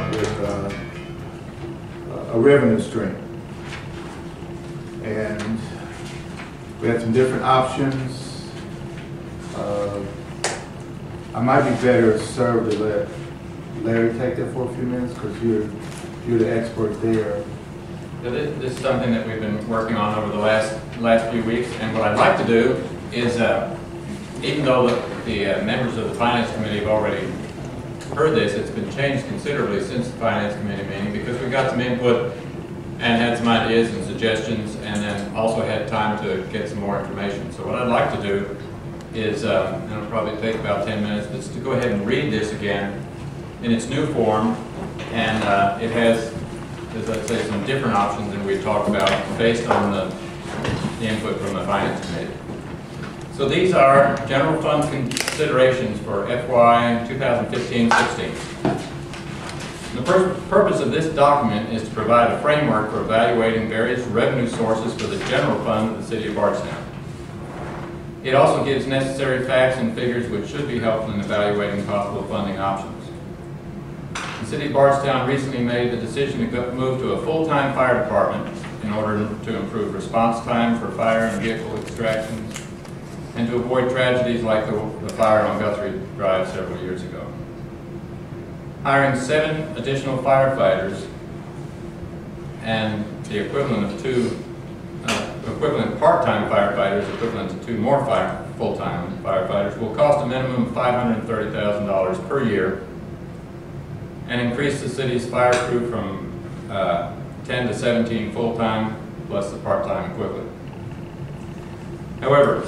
up with a revenue stream. And we had some different options. I might be better served to let Larry take that for a few minutes because you're the expert there. This is something that we've been working on over the last few weeks, and what I'd like to do is, even though the members of the Finance Committee have already heard this, it's been changed considerably since the Finance Committee meeting because we got some input and had some ideas and suggestions, and then also had time to get some more information. So what I'd like to do is, and it'll probably take about 10 minutes, is to go ahead and read this again in its new form, and it has, as I say, some different options than we talked about based on the input from the Finance Committee. So these are general fund considerations for FY 2015-16. The purpose of this document is to provide a framework for evaluating various revenue sources for the general fund of the City of Bardstown. It also gives necessary facts and figures which should be helpful in evaluating possible funding options. The City of Bardstown recently made the decision to move to a full-time fire department in order to improve response time for fire and vehicle extractions and to avoid tragedies like the fire on Guthrie Drive several years ago. Hiring 7 additional firefighters and the equivalent of 2 equivalent part-time firefighters, equivalent to 2 more full-time firefighters, will cost a minimum of $530,000 per year and increase the city's fire crew from 10 to 17 full-time plus the part-time equivalent. However,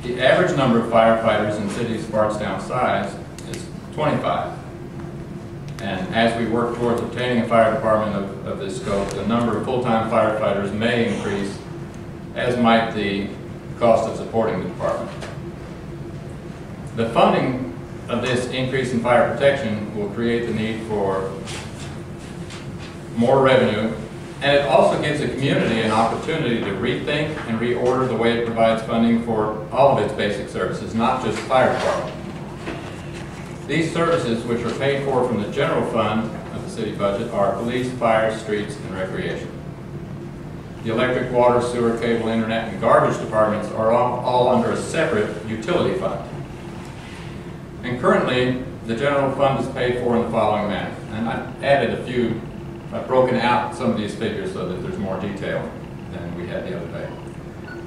the average number of firefighters in cities of Bardstown size is 25. And as we work towards obtaining a fire department of this scope, the number of full-time firefighters may increase, as might the cost of supporting the department. The funding of this increase in fire protection will create the need for more revenue, and it also gives the community an opportunity to rethink and reorder the way it provides funding for all of its basic services, not just the fire department. These services, which are paid for from the general fund of the city budget, are police, fire, streets, and recreation. The electric, water, sewer, cable, internet, and garbage departments are all under a separate utility fund. And currently, the general fund is paid for in the following manner. And I've added a few, I've broken out some of these figures so that there's more detail than we had the other day.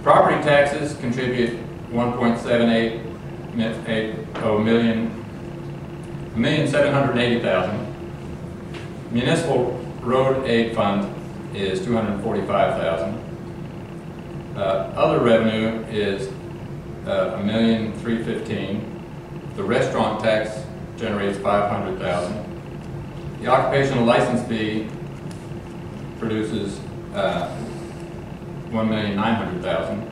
Property taxes contribute $1,780,000. Municipal road aid fund is $245,000. Other revenue is $1,315,000. The restaurant tax generates $500,000. The occupational license fee produces $1,900,000.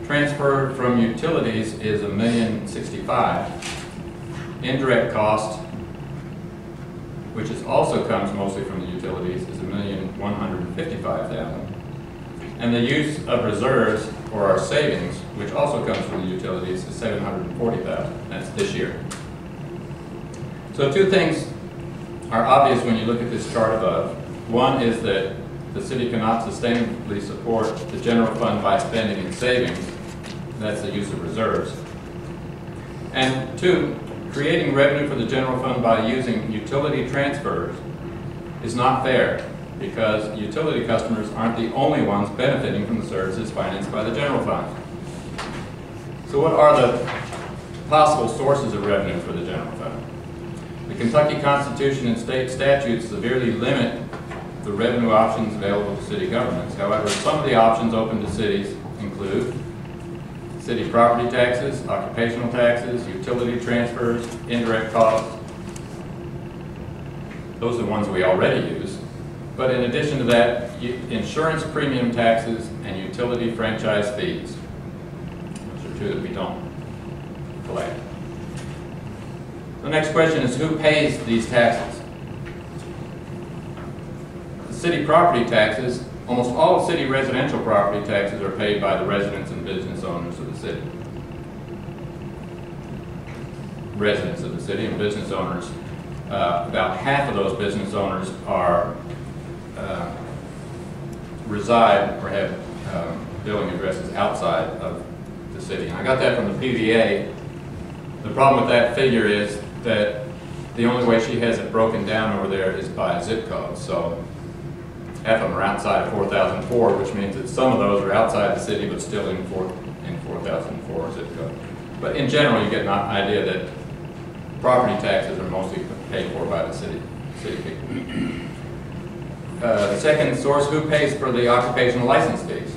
Transfer from utilities is $1,065,000. Indirect cost, which also comes mostly from the utilities, is $1,155,000. And the use of reserves, or our savings, which also comes from the utilities, is $740,000. That's this year. So 2 things are obvious when you look at this chart above. One is that the city cannot sustainably support the general fund by spending in savings. That's the use of reserves. And 2, creating revenue for the general fund by using utility transfers is not fair, because utility customers aren't the only ones benefiting from the services financed by the general fund. So what are the possible sources of revenue for the general fund? The Kentucky Constitution and state statutes severely limit the revenue options available to city governments. However, some of the options open to cities include city property taxes, occupational taxes, utility transfers, indirect costs. Those are the ones we already use. But in addition to that, insurance premium taxes and utility franchise fees. Those are 2 that we don't collect. The next question is, who pays these taxes? The city property taxes, almost all city residential property taxes are paid by the residents and business owners of the city. Residents of the city and business owners about half of those business owners are reside or have billing addresses outside of the city. And I got that from the PVA. The problem with that figure is that the only way she has it broken down over there is by zip code. So half of them are outside of 4004, which means that some of those are outside the city but still in 4004 zip code. But in general, you get an idea that property taxes are mostly paid for by the city people. The second source, who pays for the occupational license fees?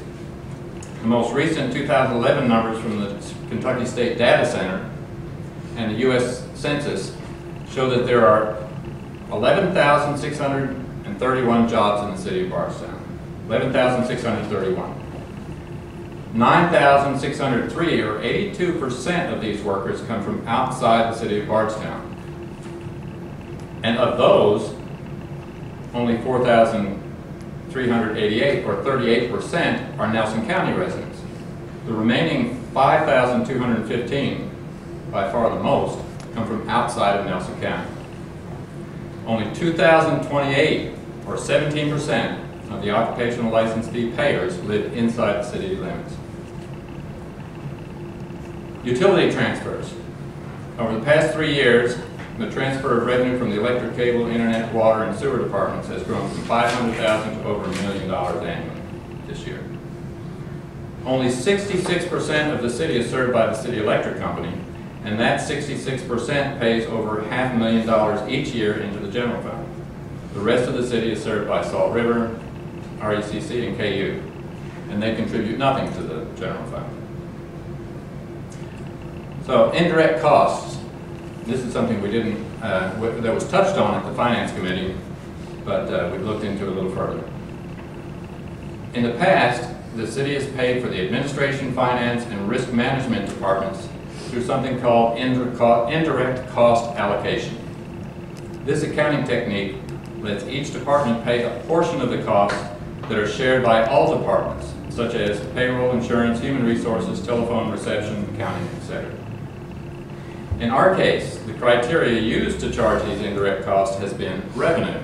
The most recent 2011 numbers from the Kentucky State Data Center and the U.S. Census show that there are 11,631 jobs in the city of Bardstown. 11,631. 9,603, or 82% of these workers, come from outside the city of Bardstown. And of those, only 4,388, or 38%, are Nelson County residents. The remaining 5,215, by far the most, come from outside of Nelson County. Only 2,028, or 17%, of the occupational license fee payers live inside the city limits. Utility transfers. Over the past 3 years, the transfer of revenue from the electric, cable, internet, water, and sewer departments has grown from $500,000 to over $1 million annually this year. Only 66% of the city is served by the city electric company, and that 66% pays over $500,000 each year into the general fund. The rest of the city is served by Salt River, RECC, and KU, and they contribute nothing to the general fund. So indirect costs. This is something we didn't, that was touched on at the Finance Committee, but we looked into a little further. In the past, the city has paid for the administration, finance, and risk management departments through something called indirect cost allocation. This accounting technique lets each department pay a portion of the costs that are shared by all departments, such as payroll, insurance, human resources, telephone reception, accounting, etc. In our case, the criteria used to charge these indirect costs has been revenue.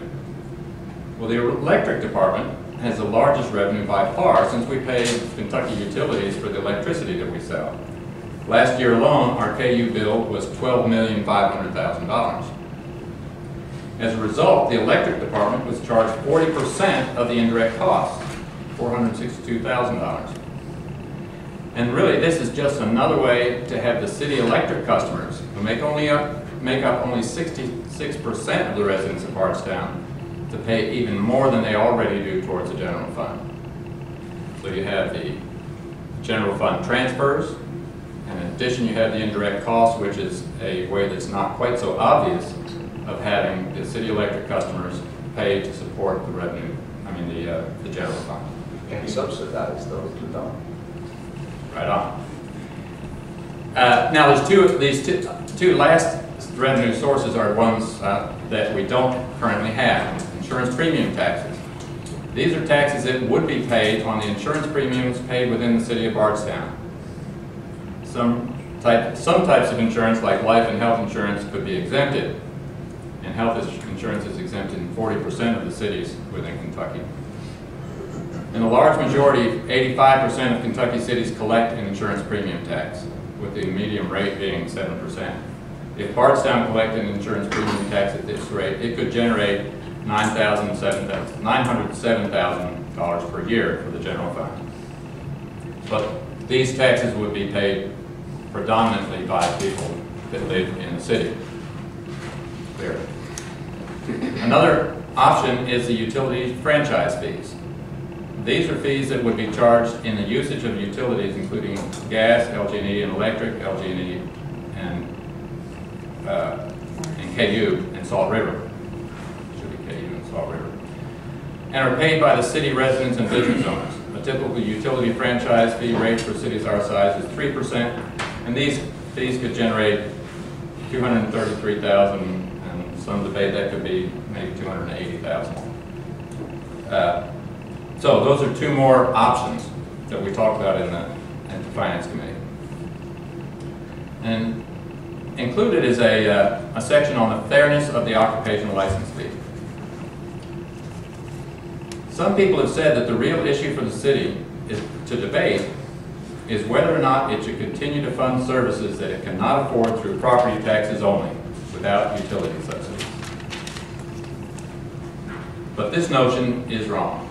Well, the electric department has the largest revenue by far, since we pay Kentucky Utilities for the electricity that we sell. Last year alone, our KU bill was $12,500,000. As a result, the electric department was charged 40% of the indirect costs, $462,000. And really, this is just another way to have the city electric customers, who make up only 66% of the residents of Bardstown, to pay even more than they already do towards the general fund. So you have the general fund transfers, and in addition you have the indirect costs, which is a way that's not quite so obvious of having the city electric customers pay to support the revenue, the general fund. And subsidize those who don't. Right on. Now there's these two last revenue sources are ones that we don't currently have. Insurance premium taxes. These are taxes that would be paid on the insurance premiums paid within the city of Bardstown. Some types of insurance, like life and health insurance, could be exempted, and health insurance is exempted in 40% of the cities within Kentucky. In the large majority, 85% of Kentucky cities collect an insurance premium tax, with the median rate being 7%. If Bardstown collected an insurance premium tax at this rate, it could generate $907,000 per year for the general fund. But these taxes would be paid predominantly by people that live in the city. Clear. Another option is the utility franchise fees. These are fees that would be charged in the usage of utilities, including gas, LG&E, and electric, LG&E, and KU, and Salt River. Should be KU and Salt River. And are paid by the city residents and business owners. A typical utility franchise fee rate for cities our size is 3%, and these fees could generate $233,000, and some debate that could be maybe $280,000. So those are two more options that we talked about in the Finance Committee. And included is a section on the fairness of the occupational license fee. Some people have said that the real issue for the city to debate is whether or not it should continue to fund services that it cannot afford through property taxes only, without utility subsidies. But this notion is wrong.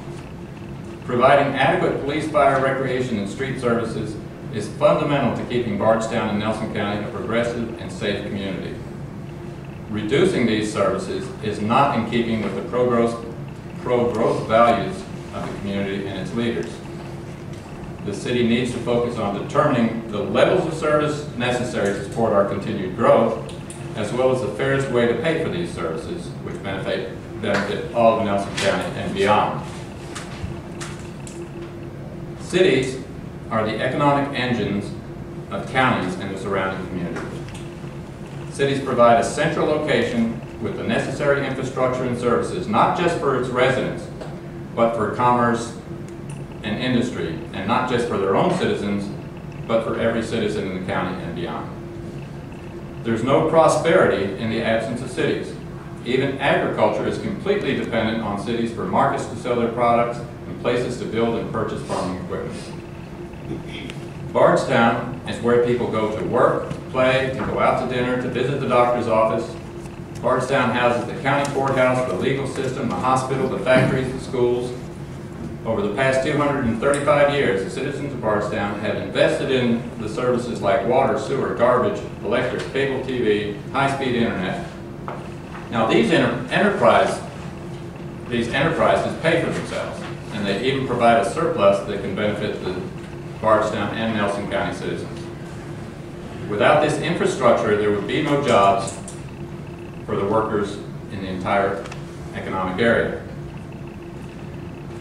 Providing adequate police, fire, recreation, and street services is fundamental to keeping Bardstown and Nelson County a progressive and safe community. Reducing these services is not in keeping with the pro-growth values of the community and its leaders. The city needs to focus on determining the levels of service necessary to support our continued growth, as well as the fairest way to pay for these services, which benefit all of Nelson County and beyond. Cities are the economic engines of counties and the surrounding community. Cities provide a central location with the necessary infrastructure and services, not just for its residents, but for commerce and industry, and not just for their own citizens, but for every citizen in the county and beyond. There's no prosperity in the absence of cities. Even agriculture is completely dependent on cities for markets to sell their products and places to build and purchase farming equipment. Bardstown is where people go to work, play, to go out to dinner, to visit the doctor's office. Bardstown houses the county courthouse, the legal system, the hospital, the factories, the schools. Over the past 235 years, the citizens of Bardstown have invested in the services like water, sewer, garbage, electric, cable TV, high-speed internet. Now these enterprises pay for themselves, and they even provide a surplus that can benefit the Bardstown and Nelson County citizens. Without this infrastructure, there would be no jobs for the workers in the entire economic area.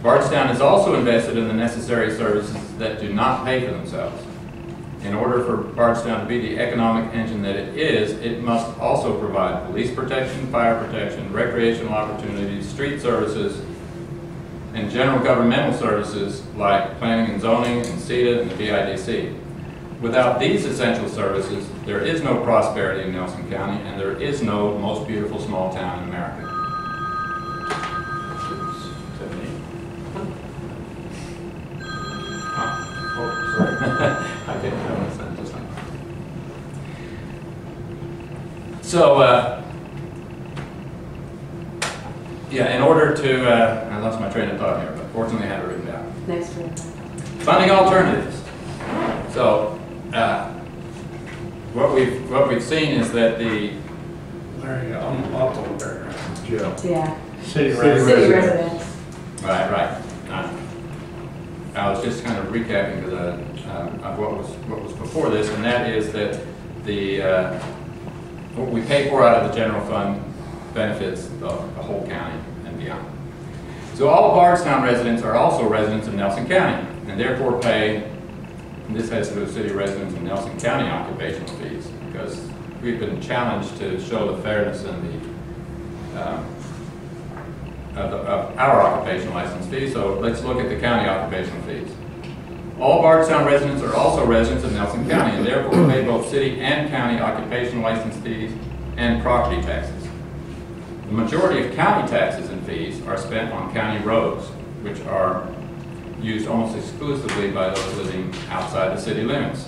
Bardstown is also invested in the necessary services that do not pay for themselves. In order for Bardstown to be the economic engine that it is, it must also provide police protection, fire protection, recreational opportunities, street services, and general governmental services like planning and zoning and CETA and the BIDC. Without these essential services, there is no prosperity in Nelson County, and there is no most beautiful small town in America. I didn't notice that just now. So, yeah, in order to, I lost my train of thought here, but fortunately I had it written down. Next one. Funding alternatives. So, what we've seen is that the Larry, I'm up over there. Joe. Yeah. City City residents. right. I was just kind of recapping because of what was before this, and that is that the what we pay for out of the general fund benefits the whole county and beyond. So all Bardstown residents are also residents of Nelson County, and therefore pay. And this has to do with city residents and Nelson County occupational fees, because we've been challenged to show the fairness and of our occupational license fees. So let's look at the county occupational fees. All Bardstown residents are also residents of Nelson County, and therefore pay both city and county occupational license fees and property taxes. The majority of county taxes and fees are spent on county roads, which are used almost exclusively by those living outside the city limits.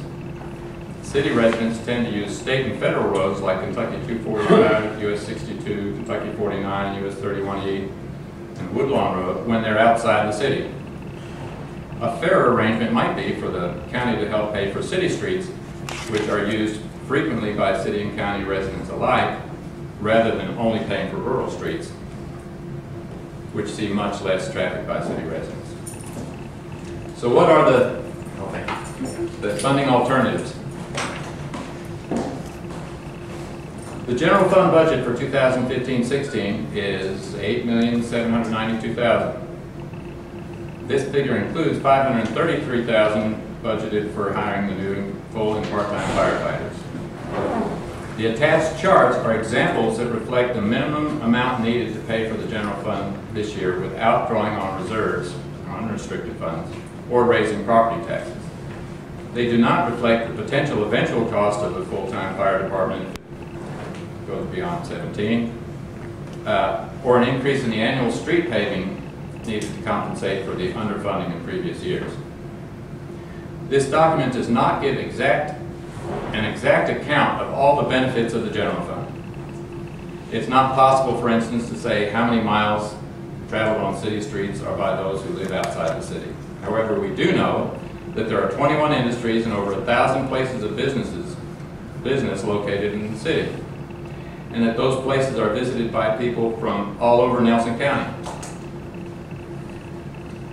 City residents tend to use state and federal roads like Kentucky 245, US 62, Kentucky 49, US 31E, and Woodlawn Road when they're outside the city. A fairer arrangement might be for the county to help pay for city streets, which are used frequently by city and county residents alike, rather than only paying for rural streets, which see much less traffic by city residents. So what are the funding alternatives? The general fund budget for 2015-16 is $8,792,000. This figure includes $533,000 budgeted for hiring the new full and part-time firefighters. The attached charts are examples that reflect the minimum amount needed to pay for the general fund this year without drawing on reserves, or unrestricted funds, or raising property taxes. They do not reflect the potential eventual cost of the full-time fire department goes beyond 17, or an increase in the annual street paving needed to compensate for the underfunding in previous years. This document does not give an exact account of all the benefits of the general fund. It's not possible, for instance, to say how many miles traveled on city streets are by those who live outside the city. However, we do know that there are 21 industries and over 1,000 places of business located in the city, and that those places are visited by people from all over Nelson County.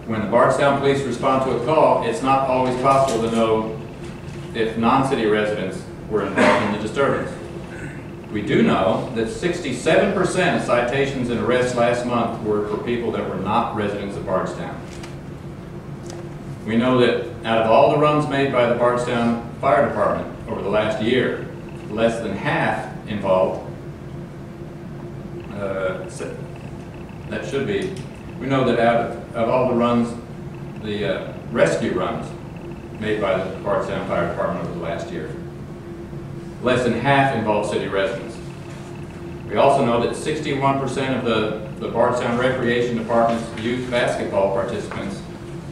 When the Bardstown police respond to a call, it's not always possible to know if non-city residents were involved in the disturbance. We do know that 67% of citations and arrests last month were for people that were not residents of Bardstown. We know that out of all the runs made by the Bardstown Fire Department over the last year, less than half involved, we know that out of all the runs, the rescue runs made by the Bardstown Fire Department over the last year, less than half involve city residents. We also know that 61% of the Bardstown Recreation Department's youth basketball participants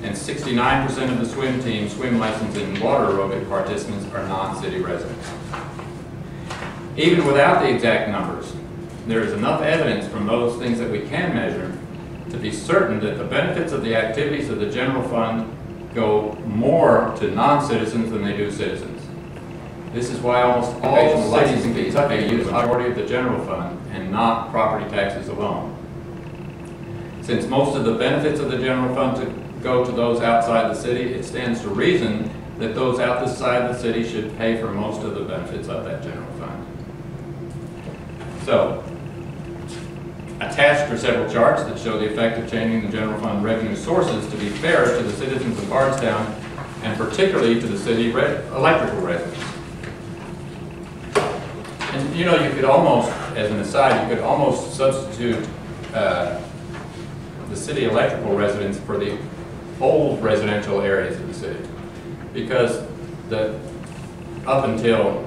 and 69% of the swim team, swim license, and water aerobic participants are non-city residents. Even without the exact numbers, there is enough evidence from those things that we can measure to be certain that the benefits of the activities of the general fund go more to non-citizens than they do citizens. This is why almost all cities in Kentucky use the majority of the general fund and not property taxes alone. Since most of the benefits of the general fund go to those outside the city, it stands to reason that those outside the city should pay for most of the benefits of that general fund. So, attached are several charts that show the effect of changing the general fund revenue sources to be fair to the citizens of Bardstown, and particularly to the city electrical residents. And you know, you could almost, as an aside, you could almost substitute the city electrical residents for the old residential areas of the city, because up until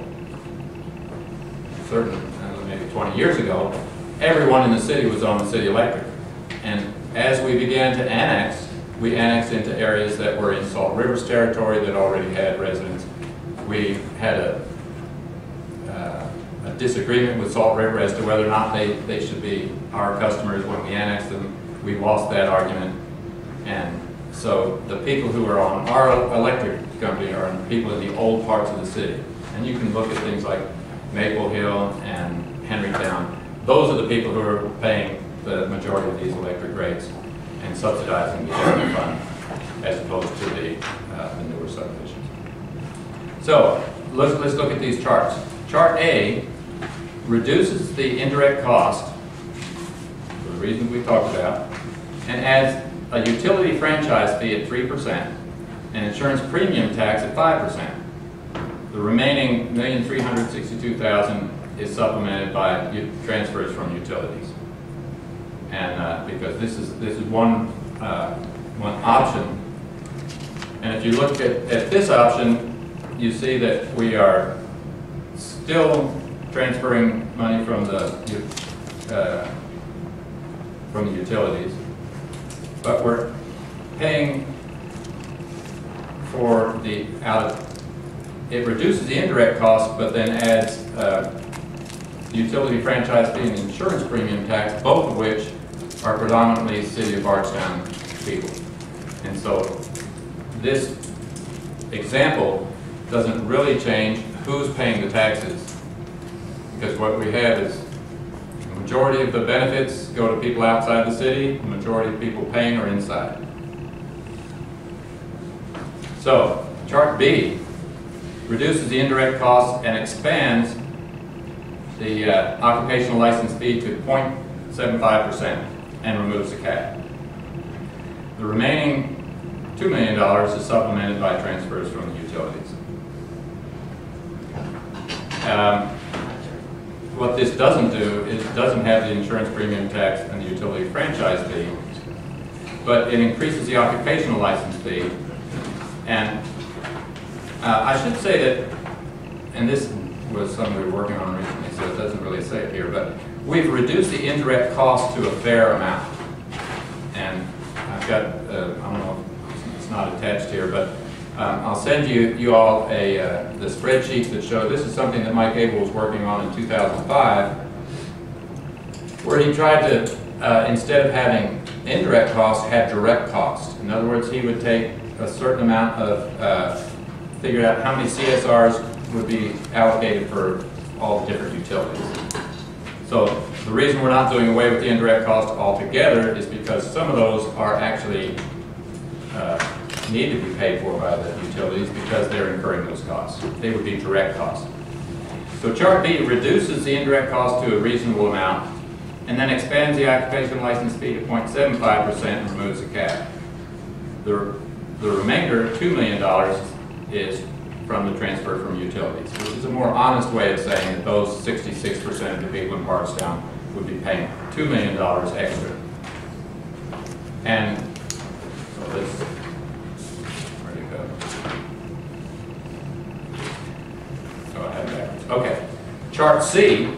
certain, maybe 20 years ago, everyone in the city was on the city electric. And as we began to annex, we annexed into areas that were in Salt River's territory that already had residents. We had a disagreement with Salt River as to whether or not they should be our customers when we annexed them. We lost that argument. And so the people who are on our electric company are people in the old parts of the city. And you can look at things like Maple Hill and Henrytown. Those are the people who are paying the majority of these electric rates and subsidizing the general fund as opposed to the newer subdivisions. So let's look at these charts. Chart A reduces the indirect cost for the reasons we talked about and adds a utility franchise fee at 3% and insurance premium tax at 5%. The remaining $1,362,000 is supplemented by transfers from utilities, and because this is one option. And if you look at this option, you see that we are still transferring money from the utilities, but we're paying for it reduces the indirect cost, but then adds utility franchise fee and insurance premium tax, both of which are predominantly City of Bardstown people. And so this example doesn't really change who's paying the taxes, because what we have is the majority of the benefits go to people outside the city, the majority of people paying are inside. So chart B reduces the indirect costs and expands the occupational license fee to 0.75% and removes the cap. The remaining $2 million is supplemented by transfers from the utilities. What this doesn't do is it doesn't have the insurance premium tax and the utility franchise fee, but it increases the occupational license fee. And I should say that, and this was something we were working on recently, so it doesn't really say it here, but we've reduced the indirect cost to a fair amount. And I've got, I don't know, it's not attached here, but I'll send you all the spreadsheets that show, this is something that Mike Abel was working on in 2005, where he tried to, instead of having indirect costs, have direct costs. In other words, he would take a certain amount of, figure out how many CSRs would be allocated for all the different utilities. So the reason we're not doing away with the indirect cost altogether is because some of those are actually need to be paid for by the utilities because they're incurring those costs. They would be direct costs. So Chart B reduces the indirect cost to a reasonable amount and then expands the occupation license fee to 0.75% and removes the cap. The remainder, $2 million, is from the transfer from utilities, which is a more honest way of saying that those 66% of the people in Bardstown would be paying $2 million extra. And so this, where do you go? Oh, I have it backwards. Okay. Chart C,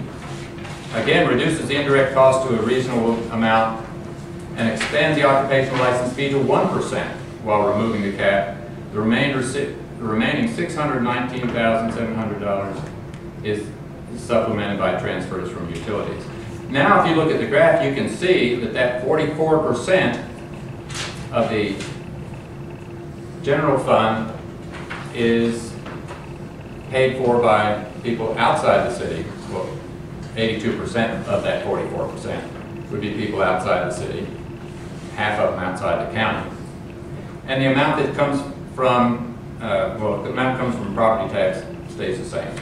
again, reduces the indirect cost to a reasonable amount and expands the occupational license fee to 1% while removing the cap. The remaining $619,700 is supplemented by transfers from utilities. Now, if you look at the graph, you can see that 44% of the general fund is paid for by people outside the city. Well, 82% of that 44% would be people outside the city, half of them outside the county. And the amount that comes from, well, the amount comes from property tax stays the same.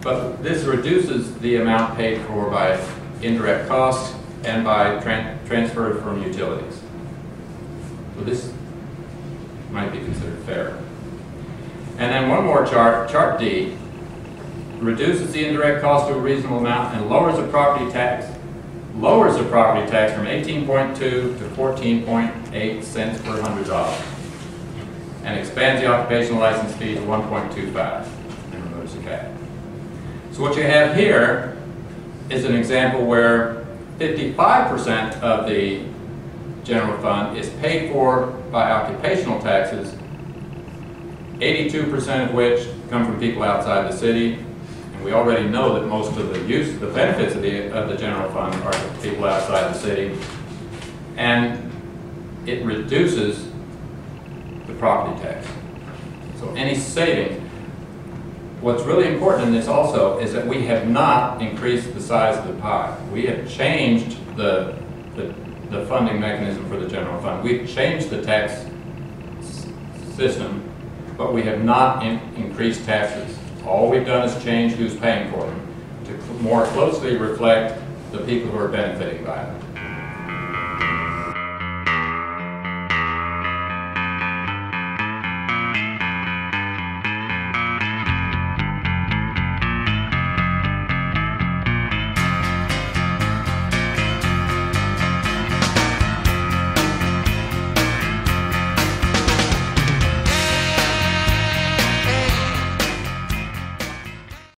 But this reduces the amount paid for by indirect costs and by transfer from utilities. So this might be considered fair. And then one more chart, Chart D, reduces the indirect cost to a reasonable amount and lowers the property tax from 18.2 to 14.8 cents per $100 and expands the occupational license fee to 1.25 and removes the cap. So what you have here is an example where 55% of the general fund is paid for by occupational taxes, 82% of which come from people outside the city. And we already know that most of the benefits of the general fund are to people outside the city. And it reduces the property tax. So any savings. What's really important in this also is that we have not increased the size of the pie. We have changed the funding mechanism for the general fund. We've changed the tax system, but we have not increased taxes. All we've done is change who's paying for them to more closely reflect the people who are benefiting by them.